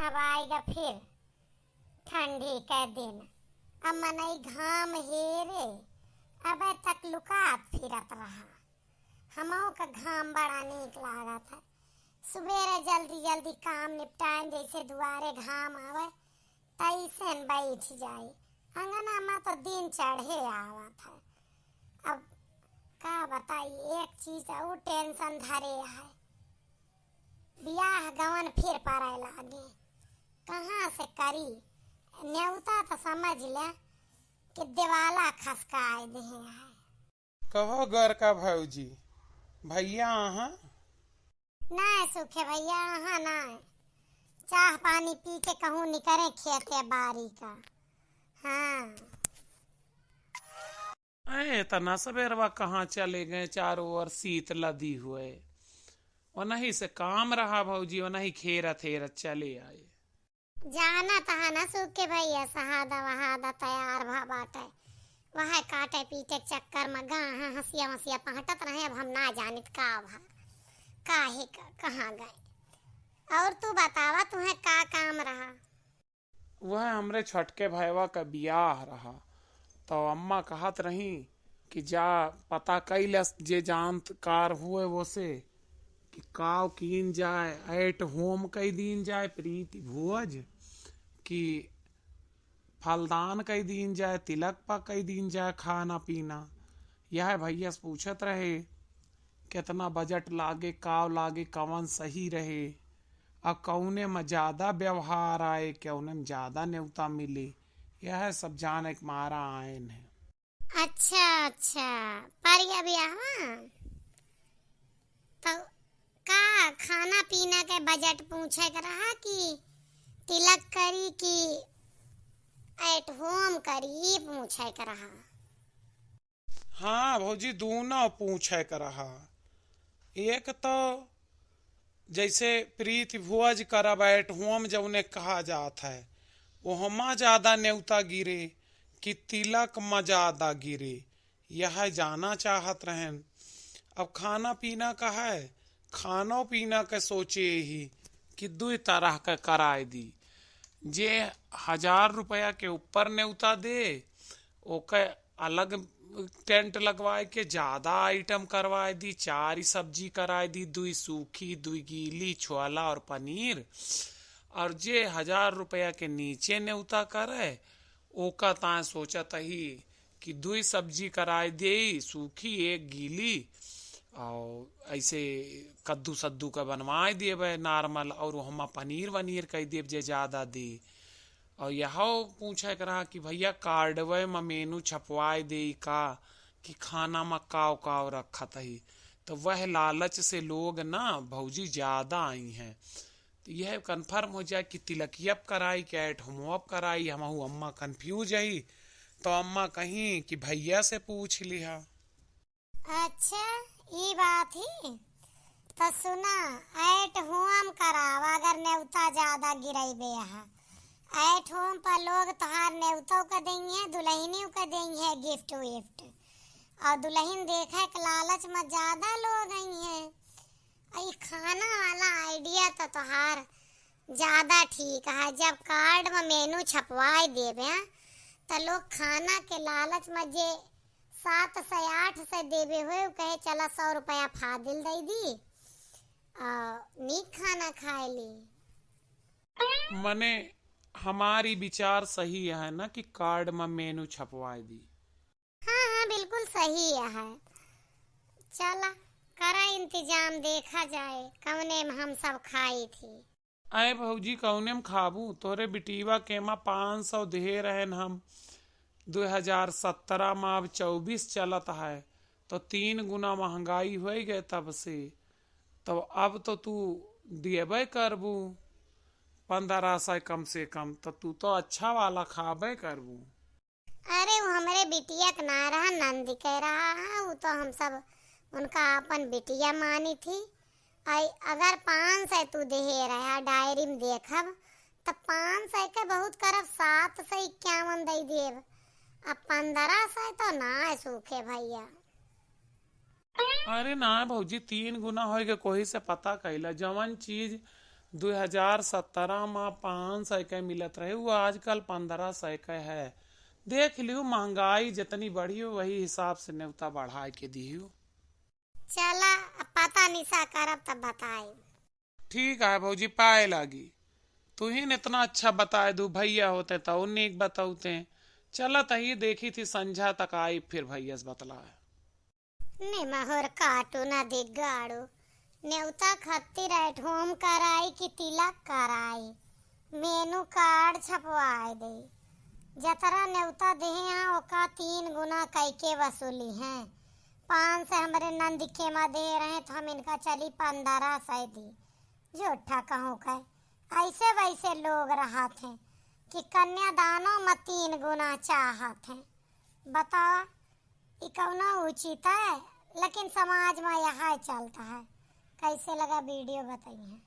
अब आएगा फिर ठंडी का दिन। अब मनई घाम हेरे अब तक लुकात फिरत रहा। हमों का घाम बड़ा नीक लागत है। सुबेरे जल्दी जल्दी काम निपटाएं, जैसे दुआरे घाम आवे तैसे बैठ जाए। अंगना में तो दिन चढ़े आवत है। अब का बताई, एक चीज और टेंशन धरे है। ब्याह गवन फिर पड़े लागे, कहाँ से करी। न्योता तो समझ ले कि दिवाला खसकाए दे है। कहो घर का भौजी भैया आहा ना सूखे भैया, हाँ ना चाह पानी पी के कहूँ निकरे खेते बारी का। हाँ अरे तना सवेरवा कहाँ चले गए, चारों ओर शीत लदी हुए। और नहीं से काम रहा भौजी, और नहीं खेरत हेरत चले आए। जाना तहा ना सूखे भैया, सहादा वहादा तैयार भा बाटे। वह काटे पीटे चक्कर में गाह हंसिया हंसिया पहटत रहे। अब हम ना जानित का भा काहे का कहाँ गए। और तू बतावा तुम्हें का काम रहा। वह हमरे छटके भैया का ब्याह रहा, तो अम्मा कहत रही कि जा पता कैलस जे जानकार हुए वो से कि काव कीन जाए, एट होम कई दीन जाए प्रीति भुवज कि फलदान कई दीन जाए, तिलक पा कई दीन जाए, खाना पीना। यह भैया से पूछत रहे कितना बजट लागे, काव लागे, कवन सही रहे, और कौने में ज्यादा व्यवहार आए, कौने में ज्यादा न्योता मिले। यह सब जाने के मारा आए हैं। अच्छा अच्छा, परिया ब्याह तो का खाना पीना के बजट पूछे कर रहा कि तिलक करी कि एट होम करी पूछे कर रहा। हाँ भौजी दोनों पूछे कर रहा। एक तो जैसे प्रीति भुवज करब एट होम जौने कहा जात है, वहमा ज्यादा न्योता गिरे कि तिलक में ज्यादा गिरे, यह जाना चाहत रहें। अब खाना पीना का है, खानो पीना के सोचे ही कि दो तरह का कराए दी। जे 1000 रुपया के ऊपर न्योता दे ओके अलग टेंट लगवाए के ज्यादा आइटम करवाए दी, 4 सब्जी कराए दी, 2 सूखी 2 गीली, छोला और पनीर। और जे 1000 रुपया के नीचे न्योता करे ओका ता सोचत ही कि 2 सब्जी कराए दे, सूखी 1 गीली, और ऐसे कद्दू सद्दू का बनवाए दिए नॉर्मल, और हम पनीर वनीर कह दिए जे ज्यादा दे। और यह पूछे करा कि भैया कार्डवे में मेनू छपवाए दे का कि खाना में काव काव रखत ही। तो वह लालच से लोग ना भौजी ज्यादा आई हैं। तो यह कन्फर्म हो जाए कि तिलकियप कराई कि एट होमअप कराई। हम अम्मा कंफ्यूज है, तो अम्मा कहीं कि भैया से पूछ लिया। अच्छा ये बात ही तो सुना, एट होम करावा अगर न्योता ज्यादा गिराई यहाँ। एट होम पर लोग तोहार न्योता का देंगे, दुल्हनी का देंगे गिफ्ट विफ्ट, और दुल्हन देखे के लालच में ज्यादा लोग आई हैं। ये खाना वाला आइडिया तो तोहार ज्यादा ठीक है। जब कार्ड में मेनू छपवाए देवे तो लोग खाना के लालच में जे 7 से 8 से देवे हुए कहे चला 100 रुपया फादिल दे दी और नीक खाना खाए ली। मने हमारी विचार सही है ना कि कार्ड में मेनू छपवाए दी। हाँ हाँ बिल्कुल सही है। चला करा इंतजाम, देखा जाए कवने में हम सब खाई थी। अरे भौजी कौने में खाबू, तोरे बिटीवा के माँ 500 दे रहे हम। 2017 में अब 24 चलत है, तो 3 गुना महंगाई हो गए तब से। तो अब तो तू देबे करबू 1500 कम से कम, तो तू तो अच्छा वाला खाबे करबू। अरे वो हमारे बिटिया का ना रहा, नंद कह रहा है, वो तो हम सब उनका अपन बिटिया मानी थी। अगर 500 तू दे रहा डायरी में देखब तो 500 के बहुत करब 751 दे देव। अब 1500 तो ना सूखे भैया। अरे ना भौजी 3 गुना हो गए, कोई से पता कैला जवन चीज 2017 में 500 के मिलत रहे, वो आजकल 1500 के है। देख लियो, महंगाई जितनी बढ़ी हो वही हिसाब से न्योता बढ़ा के दियो। चला अब पता निशा करब तब बताई। ठीक है भौजी, पाए लागी। तू ही ने इतना अच्छा बताए दू, भैया होते तो उन्हें एक बताऊते। चला तही देखी थी संझा तक आई, फिर भैया से बतलाए। ने महोर काटू न दिगाड़ू, न्योता खातिर एट होम कराई कि तिलक कराई, मेनू कार्ड छपवाए दे। जतरा न्योता दे यहाँ ओका 3 गुना कैके वसूली है। 500 हमारे नंदिके में दे रहे तो हम इनका चली 1500 दी। जोठा कहूँ कह ऐसे वैसे लोग रहा थे कि कन्यादानों में 3 गुना चाहत है। बताओ ये कौना उचित है, लेकिन समाज में यह चलता है। कैसे लगा वीडियो बताइए।